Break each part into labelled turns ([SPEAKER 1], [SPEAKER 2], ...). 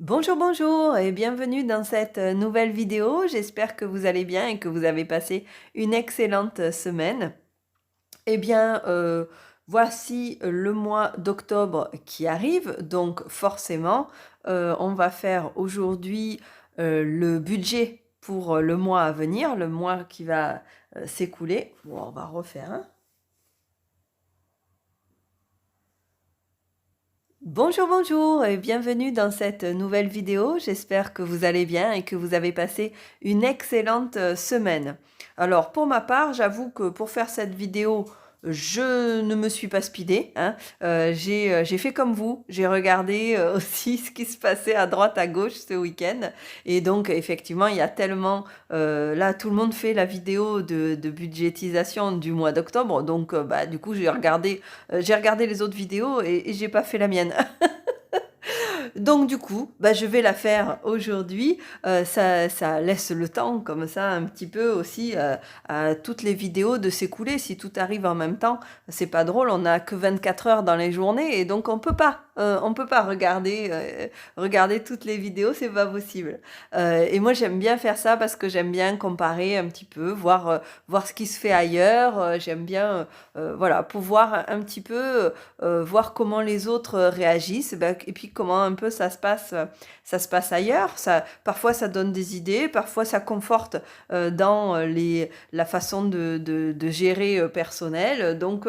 [SPEAKER 1] Bonjour, bonjour et bienvenue dans cette nouvelle vidéo. J'espère que vous allez bien et que vous avez passé une excellente semaine. Eh bien, voici le mois d'octobre qui arrive, donc forcément, on va faire aujourd'hui le budget pour le mois à venir, le mois qui va s'écouler. Bon, on va refaire, hein. Bonjour, bonjour et bienvenue dans cette nouvelle vidéo. J'espère que vous allez bien et que vous avez passé une excellente semaine. Alors pour ma part, j'avoue que pour faire cette vidéo, je ne me suis pas speedée, hein. J'ai fait comme vous, j'ai regardé aussi ce qui se passait à droite, à gauche ce week-end. Et donc effectivement, il y a tellement... là, tout le monde fait la vidéo de budgétisation du mois d'octobre. Donc bah, du coup, j'ai regardé les autres vidéos et j'ai pas fait la mienne. Donc du coup, bah, je vais la faire aujourd'hui. Ça laisse le temps comme ça un petit peu aussi à toutes les vidéos de s'écouler. Si tout arrive en même temps, c'est pas drôle. On n'a que 24 heures dans les journées et donc on peut pas regarder toutes les vidéos, c'est pas possible. Et moi j'aime bien faire ça parce que j'aime bien comparer un petit peu, voir ce qui se fait ailleurs. J'aime bien voilà, pouvoir un petit peu voir comment les autres réagissent, ben, et puis comment un peu ça se passe ailleurs. Parfois ça donne des idées, parfois ça conforte dans la façon de gérer personnel. Donc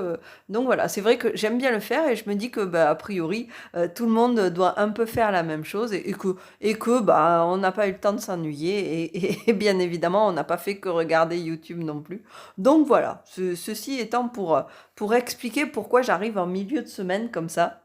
[SPEAKER 1] voilà, c'est vrai que j'aime bien le faire et je me dis que bah, a priori tout le monde doit un peu faire la même chose et que bah, on n'a pas eu le temps de s'ennuyer et bien évidemment on n'a pas fait que regarder YouTube non plus. Donc voilà, ceci étant pour expliquer pourquoi j'arrive en milieu de semaine comme ça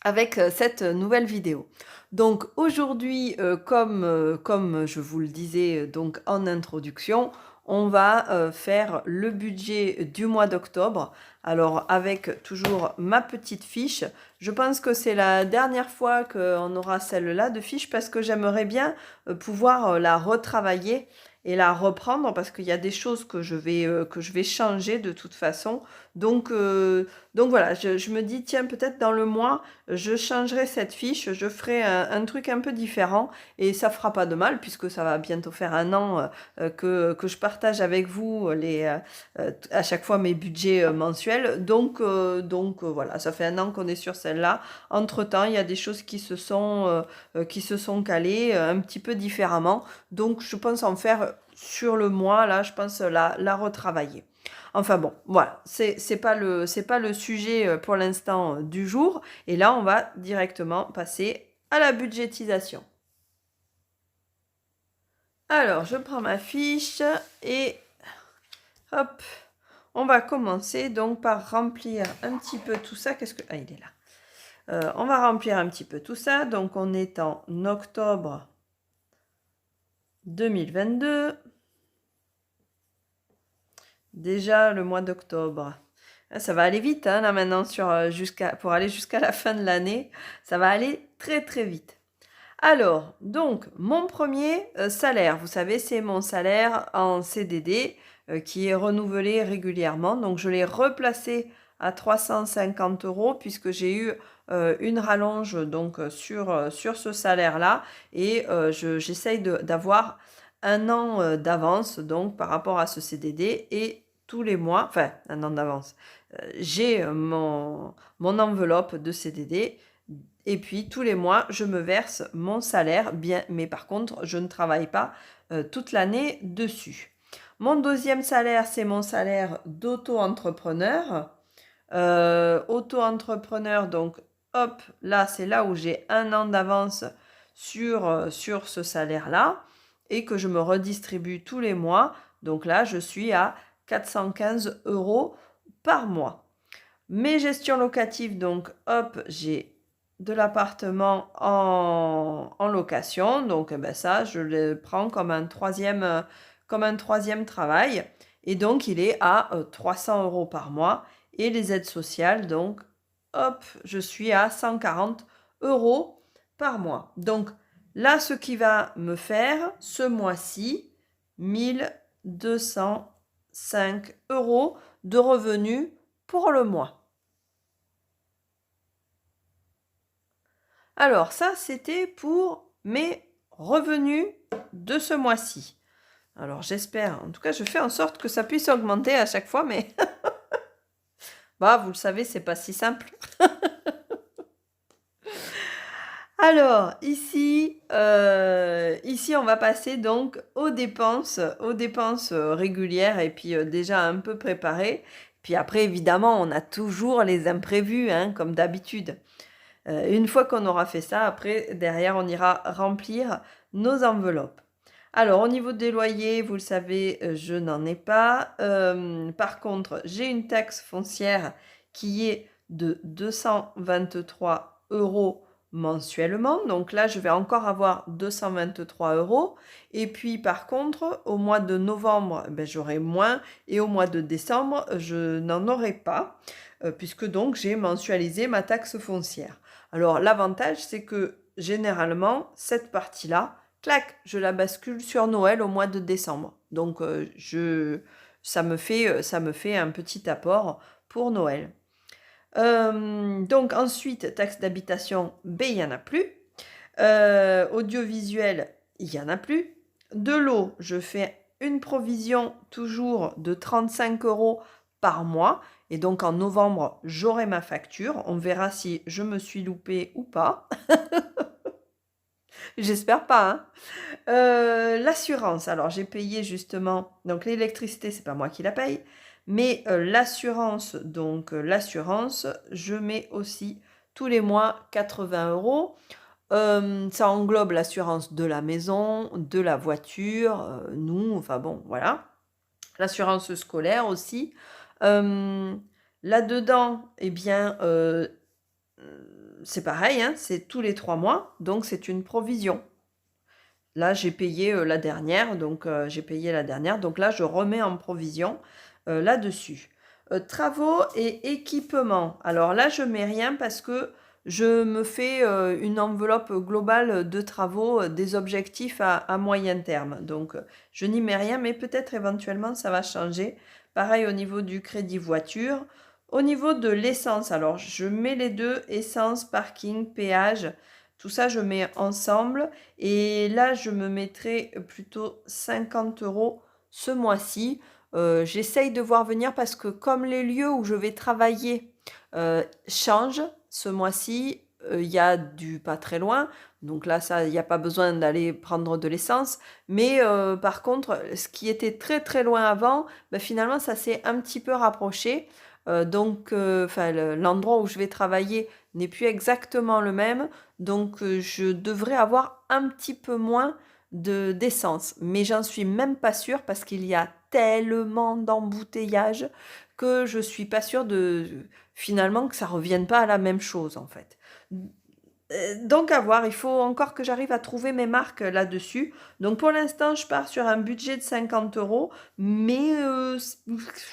[SPEAKER 1] avec cette nouvelle vidéo. Donc aujourd'hui, comme je vous le disais donc en introduction, on va faire le budget du mois d'octobre. Alors avec toujours ma petite fiche. Je pense que c'est la dernière fois qu'on aura celle-là de fiche parce que j'aimerais bien pouvoir la retravailler et la reprendre parce qu'il y a des choses que je vais changer de toute façon. Donc, euh, donc voilà, je me dis, tiens, peut-être dans le mois, je changerai cette fiche, je ferai un truc un peu différent et ça fera pas de mal puisque ça va bientôt faire un an que je partage avec vous à chaque fois mes budgets mensuels. Voilà, ça fait un an qu'on est sur celle-là. Entre-temps, il y a des choses qui se sont calées un petit peu différemment. Donc je pense en faire sur le mois, là, je pense la retravailler. Enfin bon, voilà, c'est pas le sujet pour l'instant du jour. Et là, on va directement passer à la budgétisation. Alors, je prends ma fiche et hop, on va commencer donc par remplir un petit peu tout ça. Qu'est-ce que... Ah, il est là. On va remplir un petit peu tout ça. Donc, on est en octobre 2022. Déjà le mois d'octobre. Ah, ça va aller vite, hein, là maintenant, pour aller jusqu'à la fin de l'année. Ça va aller très très vite. Alors, donc, mon premier salaire, vous savez, c'est mon salaire en CDD qui est renouvelé régulièrement. Donc, je l'ai replacé à 350 euros puisque j'ai eu une rallonge donc, sur ce salaire-là et j'essaye d'avoir un an d'avance donc par rapport à ce CDD et tous les mois, enfin un an d'avance, j'ai mon enveloppe de CDD et puis tous les mois, je me verse mon salaire, bien, mais par contre, je ne travaille pas toute l'année dessus. Mon deuxième salaire, c'est mon salaire d'auto-entrepreneur. Auto-entrepreneur, donc hop, là, c'est là où j'ai un an d'avance sur ce salaire-là et que je me redistribue tous les mois. Donc là, je suis à 415 euros par mois. Mes gestions locatives, donc hop, j'ai de l'appartement en location. Donc eh ben ça, je le prends comme un troisième travail. Et donc, il est à 300 euros par mois. Et les aides sociales, donc hop, je suis à 140 euros par mois. Donc là, ce qui va me faire ce mois-ci, 1205 euros de revenus pour le mois. Alors ça, c'était pour mes revenus de ce mois-ci. Alors j'espère, en tout cas je fais en sorte que ça puisse augmenter à chaque fois, mais bah vous le savez, c'est pas si simple. Alors ici on va passer donc aux dépenses régulières et puis déjà un peu préparées. Puis après évidemment on a toujours les imprévus hein, comme d'habitude. Une fois qu'on aura fait ça, après derrière on ira remplir nos enveloppes. Alors, au niveau des loyers, vous le savez, je n'en ai pas. Par contre, j'ai une taxe foncière qui est de 223 euros mensuellement. Donc là, je vais encore avoir 223 euros. Et puis, par contre, au mois de novembre, ben, j'aurai moins. Et au mois de décembre, je n'en aurai pas, puisque donc j'ai mensualisé ma taxe foncière. Alors, l'avantage, c'est que généralement, cette partie-là, clac, je la bascule sur Noël au mois de décembre. Donc, ça me fait un petit apport pour Noël. Donc, ensuite, taxe d'habitation, ben, il n'y en a plus. Audiovisuel, il n'y en a plus. De l'eau, je fais une provision toujours de 35 euros par mois. Et donc, en novembre, j'aurai ma facture. On verra si je me suis loupée ou pas. J'espère pas, hein. L'assurance, alors j'ai payé justement, donc l'électricité, c'est pas moi qui la paye, mais l'assurance, l'assurance, je mets aussi tous les mois 80 euros. Ça englobe l'assurance de la maison, de la voiture, nous, enfin bon, voilà. L'assurance scolaire aussi. Euh, Là-dedans, eh bien, c'est pareil, hein, c'est tous les 3 mois, donc c'est une provision. Là, j'ai payé la dernière, donc j'ai payé la dernière. Donc là, je remets en provision là-dessus. Travaux et équipements. Alors là, je mets rien parce que je me fais une enveloppe globale de travaux, des objectifs à moyen terme. Donc, je n'y mets rien, mais peut-être éventuellement, ça va changer. Pareil au niveau du crédit voiture. Au niveau de l'essence, alors je mets les deux, essence, parking, péage. Tout ça, je mets ensemble. Et là, je me mettrai plutôt 50 euros ce mois-ci. J'essaye de voir venir parce que comme les lieux où je vais travailler changent ce mois-ci, il y a du pas très loin. Donc là, ça, il n'y a pas besoin d'aller prendre de l'essence. Mais par contre, ce qui était très très loin avant, ben, finalement, ça s'est un petit peu rapproché. L'endroit où je vais travailler n'est plus exactement le même. Donc, je devrais avoir un petit peu moins d'essence. Mais j'en suis même pas sûre parce qu'il y a tellement d'embouteillages que je suis pas sûre finalement que ça revienne pas à la même chose en fait. Donc à voir, il faut encore que j'arrive à trouver mes marques là-dessus. Donc pour l'instant, je pars sur un budget de 50 euros, mais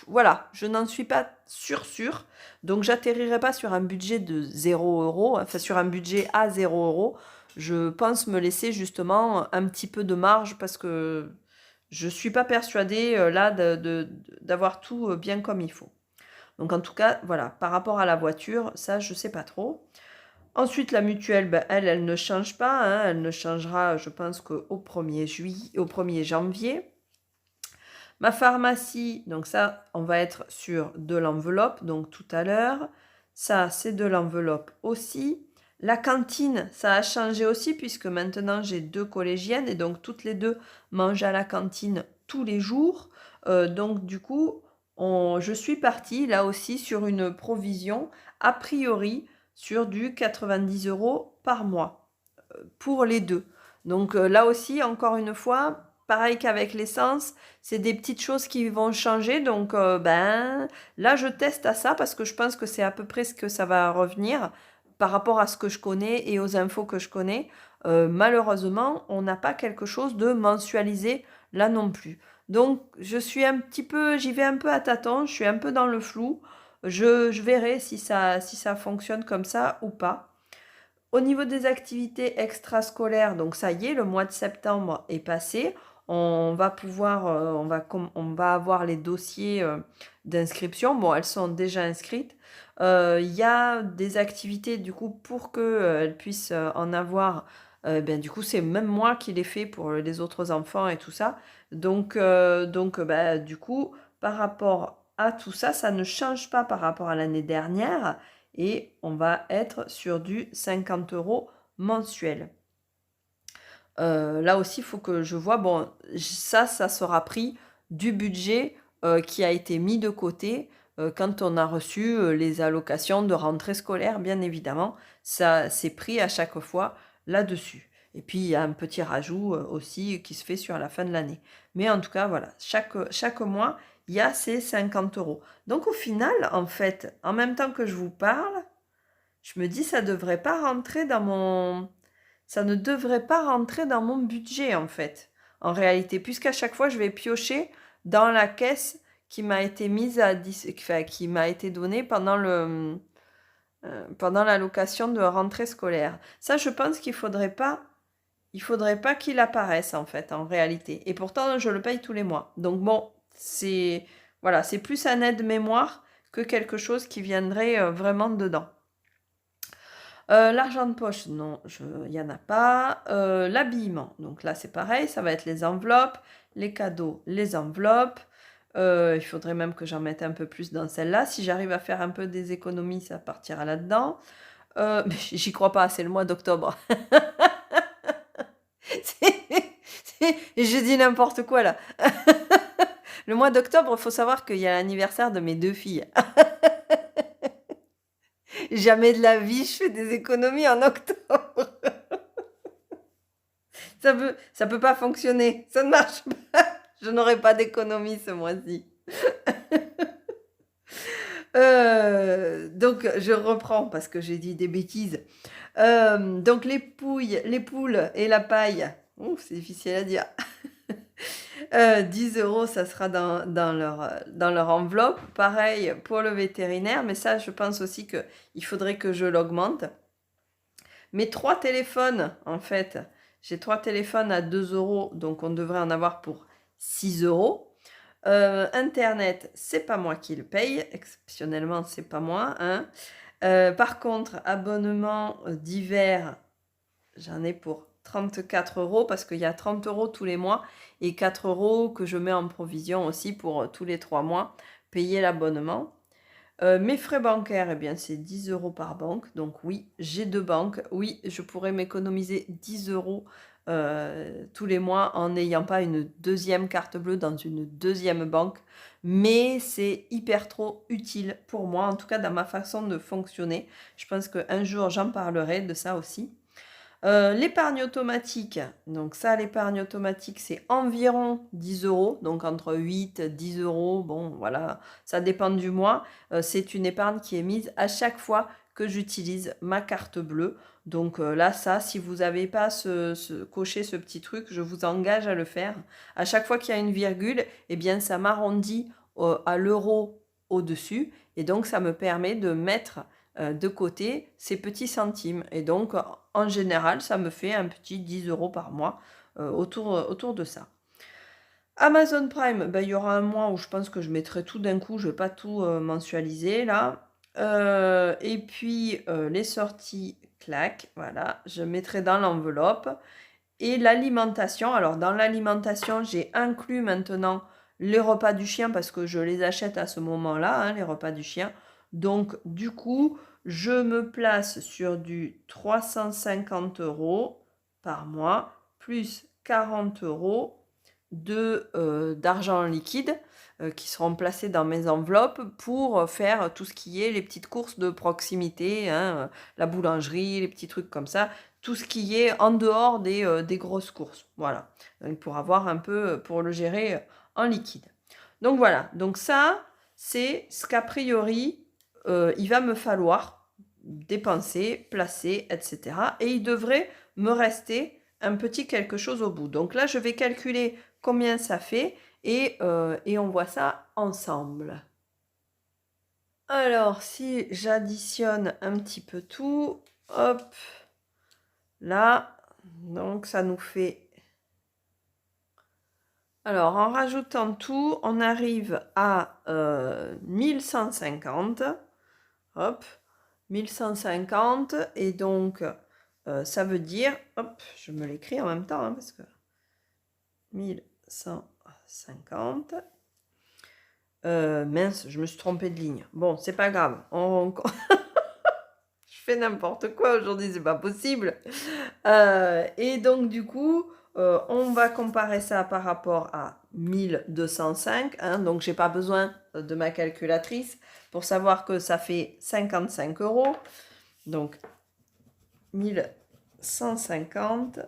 [SPEAKER 1] voilà, je n'en suis pas sûre. Donc j'atterrirai pas sur un budget de 0 euros, enfin sur un budget à 0 euros. Je pense me laisser justement un petit peu de marge parce que je suis pas persuadée là d'avoir tout bien comme il faut. Donc en tout cas, voilà, par rapport à la voiture, ça je sais pas trop. Ensuite, la mutuelle, ben, elle ne change pas, hein. Elle ne changera, je pense, qu'au 1er juillet, au 1er janvier. Ma pharmacie, donc ça, on va être sur de l'enveloppe, donc tout à l'heure. Ça, c'est de l'enveloppe aussi. La cantine, ça a changé aussi, puisque maintenant, j'ai 2 collégiennes, et donc toutes les deux mangent à la cantine tous les jours. Donc, du coup, je suis partie, là aussi, sur une provision, a priori, sur du 90 euros par mois pour les deux. Donc là aussi, encore une fois, pareil qu'avec l'essence, c'est des petites choses qui vont changer. Donc ben là, je teste à ça parce que je pense que c'est à peu près ce que ça va revenir par rapport à ce que je connais et aux infos que je connais. Malheureusement, on n'a pas quelque chose de mensualisé là non plus. Donc j'y vais un peu à tâtons, je suis un peu dans le flou. Je verrai si ça fonctionne comme ça ou pas. Au niveau des activités extrascolaires, donc ça y est, le mois de septembre est passé. On va pouvoir, on va avoir les dossiers d'inscription. Bon, elles sont déjà inscrites. Il y a des activités du coup pour qu'elles puissent en avoir. Ben, du coup, c'est même moi qui les fais pour les autres enfants et tout ça. Donc bah, du coup, par rapport à tout ça, ça ne change pas par rapport à l'année dernière et on va être sur du 50 € mensuel. Là aussi, il faut que je vois, bon, ça sera pris du budget qui a été mis de côté quand on a reçu les allocations de rentrée scolaire, bien évidemment. Ça, c'est pris à chaque fois là-dessus. Et puis, il y a un petit rajout aussi qui se fait sur la fin de l'année. Mais en tout cas, voilà, chaque mois, il y a ces 50 €. Donc, au final, en fait, en même temps que je vous parle, je me dis, ça devrait pas rentrer dans mon ça ne devrait pas rentrer dans mon budget en fait, en réalité, puisqu'à chaque fois je vais piocher dans la caisse qui m'a été mise enfin, qui m'a été donnée pendant l'allocation de rentrée scolaire. Ça, je pense il faudrait pas qu'il apparaisse en fait, en réalité. Et pourtant, je le paye tous les mois. Donc bon, voilà, c'est plus un aide-mémoire que quelque chose qui viendrait vraiment dedans. L'argent de poche, non, il n'y en a pas. L'habillement, donc là c'est pareil, ça va être les enveloppes, les cadeaux, les enveloppes. Il faudrait même que j'en mette un peu plus dans celle-là. Si j'arrive à faire un peu des économies, ça partira là-dedans. Mais j'y crois pas, c'est le mois d'octobre. Je dis n'importe quoi là. Le mois d'octobre, il faut savoir qu'il y a l'anniversaire de mes 2 filles. Jamais de la vie, je fais des économies en octobre. Ça peut pas fonctionner. Ça ne marche pas. Je n'aurai pas d'économie ce mois-ci. Donc, je reprends parce que j'ai dit des bêtises. Donc, les poules et la paille. Ouf, c'est difficile à dire. 10 €, ça sera dans leur enveloppe. Pareil pour le vétérinaire, mais ça, je pense aussi qu'il faudrait que je l'augmente. Mes 3 téléphones, en fait, j'ai 3 téléphones à 2 €, donc on devrait en avoir pour 6 €. Internet, c'est pas moi qui le paye, exceptionnellement, c'est pas moi, hein. Par contre, abonnement divers, j'en ai pour 34 € parce qu'il y a 30 € tous les mois et 4 € que je mets en provision aussi pour tous les 3 mois payer l'abonnement. Mes frais bancaires, eh bien, c'est 10 € par banque. Donc oui, j'ai 2 banques. Oui, je pourrais m'économiser 10 € tous les mois en n'ayant pas une deuxième carte bleue dans une deuxième banque. Mais c'est hyper trop utile pour moi, en tout cas dans ma façon de fonctionner. Je pense qu'un jour, j'en parlerai de ça aussi. L'épargne automatique, donc ça, l'épargne automatique, c'est environ 10 €, donc entre 8 et 10 €, bon voilà, ça dépend du mois. C'est une épargne qui est mise à chaque fois que j'utilise ma carte bleue. Donc là, ça, si vous n'avez pas coché ce petit truc, je vous engage à le faire. À chaque fois qu'il y a une virgule, eh bien, ça m'arrondit à l'euro au-dessus, et donc ça me permet de mettre de côté ces petits centimes. Et donc, en général, ça me fait un petit 10 € par mois autour de ça. Amazon Prime, ben, il y aura un mois où je pense que je mettrai tout d'un coup, je ne vais pas tout mensualiser là. Et puis, les sorties, clac, voilà, je mettrai dans l'enveloppe. Et l'alimentation, alors dans l'alimentation, j'ai inclus maintenant les repas du chien parce que je les achète à ce moment-là, hein, les repas du chien. Donc, du coup, je me place sur du 350 € par mois, plus 40 € d'argent liquide qui seront placés dans mes enveloppes pour faire tout ce qui est les petites courses de proximité, hein, la boulangerie, les petits trucs comme ça, tout ce qui est en dehors des grosses courses. Voilà, donc pour avoir un peu, pour le gérer en liquide. Donc voilà, donc ça, c'est ce qu'a priori, il va me falloir dépenser, placer, etc. Et il devrait me rester un petit quelque chose au bout. Donc là, je vais calculer combien ça fait et on voit ça ensemble. Alors, si j'additionne un petit peu tout, hop, là, donc ça nous fait... Alors, en rajoutant tout, on arrive à 1150. hop, 1150 et donc ça veut dire, hop, je me l'écris en même temps hein, parce que 1150. Mince, je me suis trompée de ligne. Bon, c'est pas grave. Je fais n'importe quoi aujourd'hui, c'est pas possible. Et donc, du coup, on va comparer ça par rapport à 1205. Hein, donc, j'ai pas besoin de ma calculatrice pour savoir que ça fait 55 euros. Donc, 1150.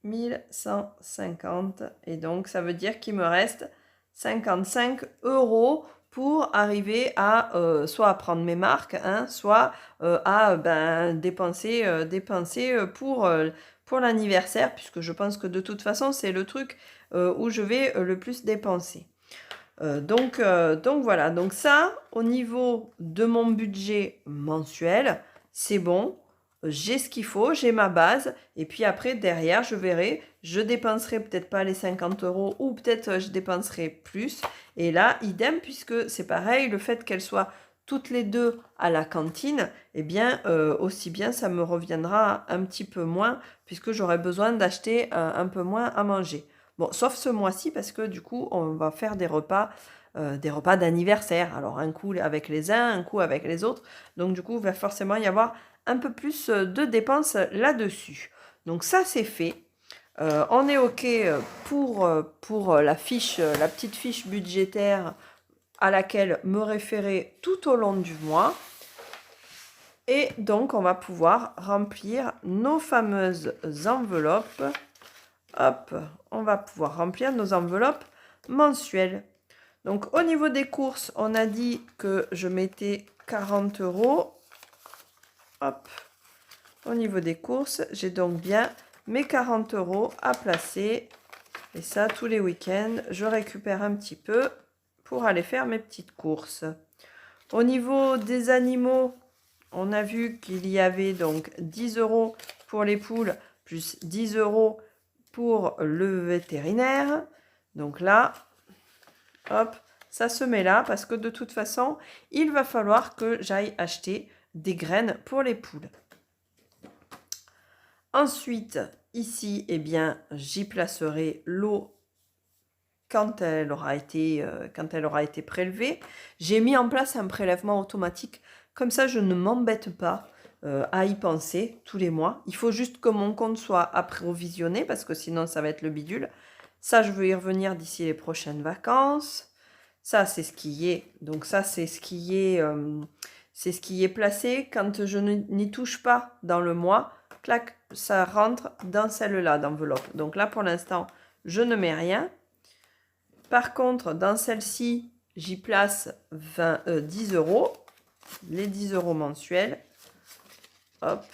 [SPEAKER 1] 1150 et donc ça veut dire qu'il me reste 55 euros pour arriver à soit à prendre mes marques, hein, soit à dépenser, pour l'anniversaire, puisque je pense que de toute façon c'est le truc où je vais le plus dépenser. Donc voilà, donc ça au niveau de mon budget mensuel, c'est bon. J'ai ce qu'il faut, j'ai ma base, et puis après, derrière, je verrai, je dépenserai peut-être pas les 50 euros, ou peut-être je dépenserai plus. Et là, idem, puisque c'est pareil, le fait qu'elles soient toutes les deux à la cantine, eh bien, aussi bien, ça me reviendra un petit peu moins, puisque j'aurai besoin d'acheter un peu moins à manger. Bon, sauf ce mois-ci, parce que du coup, on va faire des repas d'anniversaire. Alors, un coup avec les uns, un coup avec les autres. Donc, du coup, il va forcément y avoir un peu plus de dépenses là-dessus. Donc ça, c'est fait. On est OK pour la petite fiche budgétaire à laquelle me référer tout au long du mois. Et donc, on va pouvoir remplir nos fameuses enveloppes. Hop, on va pouvoir remplir nos enveloppes mensuelles. Donc, au niveau des courses, on a dit que je mettais 40 euros. Hop, au niveau des courses, j'ai donc bien mes 40 euros à placer. Et ça, tous les week-ends, je récupère un petit peu pour aller faire mes petites courses. Au niveau des animaux, on a vu qu'il y avait donc 10 euros pour les poules, plus 10 euros pour le vétérinaire. Donc là, hop, ça se met là parce que de toute façon, il va falloir que j'aille acheter des graines pour les poules. Ensuite, ici, eh bien, j'y placerai l'eau quand elle aura été prélevée. J'ai mis en place un prélèvement automatique. Comme ça, je ne m'embête pas à y penser tous les mois. Il faut juste que mon compte soit approvisionné parce que sinon, ça va être le bidule. Ça, je veux y revenir d'ici les prochaines vacances. Ça, c'est ce qui est. Donc ça, c'est ce qui est placé. Quand je n'y touche pas dans le mois, clac, ça rentre dans celle-là d'enveloppe. Donc là, pour l'instant, je ne mets rien. Par contre, dans celle-ci, j'y place 10 euros. Les 10 euros mensuels. Hop.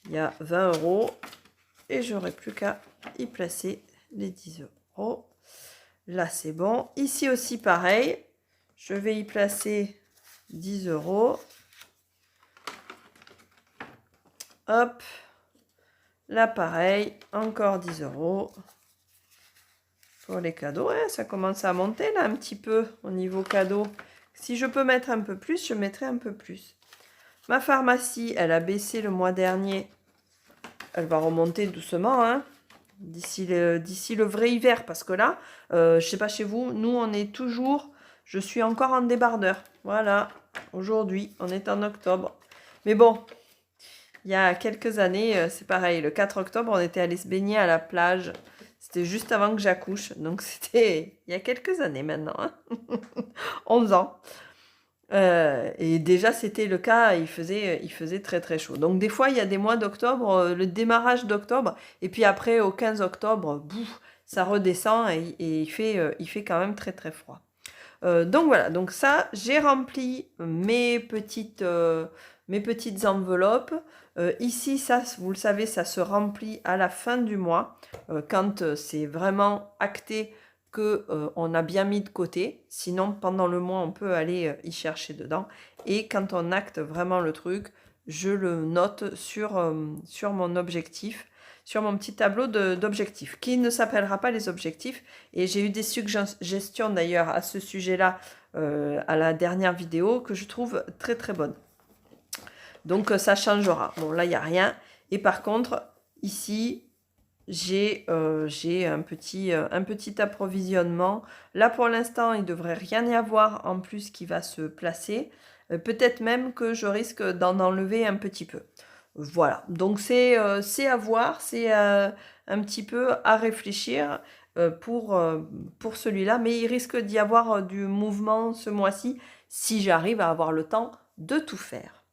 [SPEAKER 1] Il y a 20 euros. Et j'aurai plus qu'à y placer les 10 euros. Là, c'est bon. Ici aussi, pareil. Je vais y placer 10 euros. Hop. Là, pareil. Encore 10 euros. Pour les cadeaux. Ouais, ça commence à monter là un petit peu au niveau cadeau. Si je peux mettre un peu plus, je mettrai un peu plus. Ma pharmacie, elle a baissé le mois dernier. Elle va remonter doucement, hein, d'ici le vrai hiver. Parce que là, je sais pas chez vous, nous, on est toujours... Je suis encore en débardeur. Voilà, aujourd'hui, on est en octobre. Mais bon, il y a quelques années, c'est pareil. Le 4 octobre, on était allé se baigner à la plage. C'était juste avant que j'accouche. Donc, c'était il y a quelques années maintenant. Hein. 11 ans. Et déjà, c'était le cas, il faisait très très chaud. Donc des fois, il y a des mois d'octobre, le démarrage d'octobre, et puis après, au 15 octobre, bouf, ça redescend et il fait quand même très très froid. Donc voilà, donc ça, j'ai rempli mes petites enveloppes. Ici, ça, vous le savez, ça se remplit à la fin du mois, quand c'est vraiment acté qu'on a bien mis de côté. Sinon, pendant le mois, on peut aller y chercher dedans. Et quand on acte vraiment le truc, je le note sur mon objectif. sur mon petit tableau d'objectifs, qui ne s'appellera pas les objectifs. Et j'ai eu des suggestions d'ailleurs à ce sujet-là à la dernière vidéo que je trouve très très bonne. Donc ça changera. Bon, là, il n'y a rien. Et par contre, ici, j'ai un petit approvisionnement. Là, pour l'instant, il ne devrait rien y avoir en plus qui va se placer. Peut-être même que je risque d'en enlever un petit peu. Voilà, donc c'est à voir, c'est un petit peu à réfléchir pour celui-là. Mais il risque d'y avoir du mouvement ce mois-ci si j'arrive à avoir le temps de tout faire.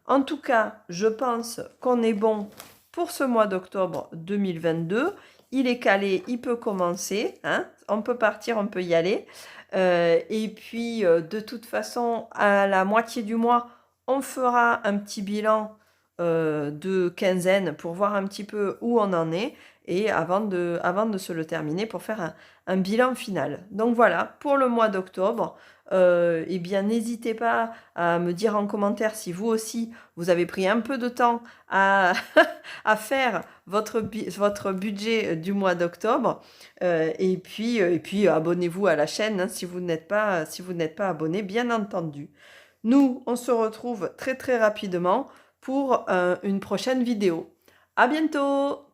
[SPEAKER 1] En tout cas, je pense qu'on est bon pour ce mois d'octobre 2022. Il est calé, il peut commencer, hein, on peut partir, on peut y aller. Et puis, de toute façon, à la moitié du mois, on fera un petit bilan de quinzaine pour voir un petit peu où on en est et avant de se le terminer pour faire un bilan final. Donc voilà, pour le mois d'octobre, eh bien n'hésitez pas à me dire en commentaire si vous aussi vous avez pris un peu de temps à, à faire votre budget du mois d'octobre. Et puis abonnez-vous à la chaîne hein, si vous n'êtes pas abonné, bien entendu. Nous, on se retrouve très très rapidement pour une prochaine vidéo. À bientôt!